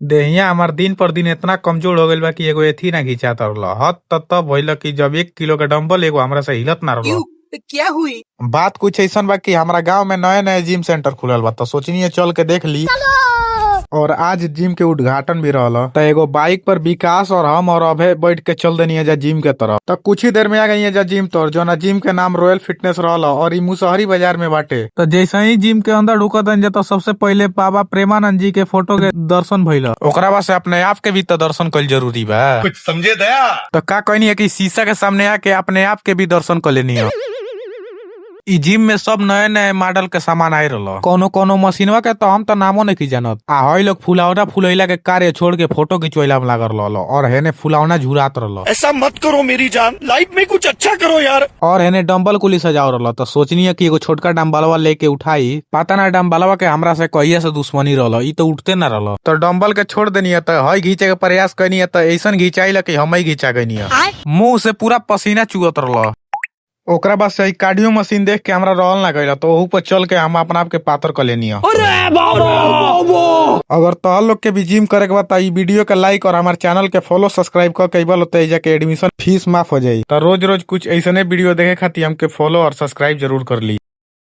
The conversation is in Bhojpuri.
देहिया हमार दिन पर दिन इतना कमजोर हो गईल बा कि एगो एथी ना घिंचात रहल हद तब भइल कि जब 1 किलो के डंबल एगो हमरा से हिलत ना रहल। क्या हुई? बात कुछ ऐसा बा कि हमारा गांव में नए नए जिम सेंटर खुलल बा, तो सोचनी चल के देख ली। और आज जिम के उद्घाटन भी रहल। तो एगो बाइक पर विकास और हम और अभय बैठ के चल देनी जा जिम के तरफ। तो कुछ ही देर में आ गई जा जिम तोर, जो ना जिम के नाम रॉयल फिटनेस रहल और ई मुसहरी बाजार में बाटे। तो जैसे ही जिम के अंदर ढुकत जा तो सबसे पहले बाबा प्रेमानंद जी के फोटो के दर्शन भइल। ओकरा बाद से अपने आप के भी तो दर्शन कईल जरूरी बा। कुछ समझे दया। तो का कहनी है कि शीशा के सामने आके अपने आप के भी दर्शन कर लेनी है। ई जिम में सब नए नए मॉडल के सामान आए रहल। कोनो मशीनवा के तो हम तो नामो नहीं जानत। आ हई लोग फुलावना फुलैला के कार्य छोड़ के फोटो खिंचवैला में लागल रहल और हेने फुलावना झुरात रहल। ऐसा मत करो मेरी जान, लाइफ में कुछ अच्छा करो यार। और हेने डंबल कुली सजाव रहल। तो सोचनी है कि एगो छोटका डंबलवा लेके उठाई। पता ना डंबलवा के हमरा से कहिया से दुश्मनी रहल, ई तो उठते ना रहल। तो डंबल के छोड़ देनी है, तो हई घींचे के प्रयास करनी है, तो ऐसा घिंचाई कि हम ही घिंचा गई है। मुंह से पूरा पसीना चुअत रहल। ओकरा बाद से कार्डियो मशीन देख के हमरा रहल ना गइल, तो ऊपर चल के हम अपना आप के पातर कर लेनी है। अगर तोहर लोग के भी जिम करे के बाद ई वीडियो के लाइक और हमारे चैनल के फॉलो सब्सक्राइब कर के तो जाके एडमिशन फीस माफ हो जाई। तो रोज रोज कुछ ऐसने वीडियो देखे खातिर हमके फॉलो और सब्सक्राइब जरूर कर ली।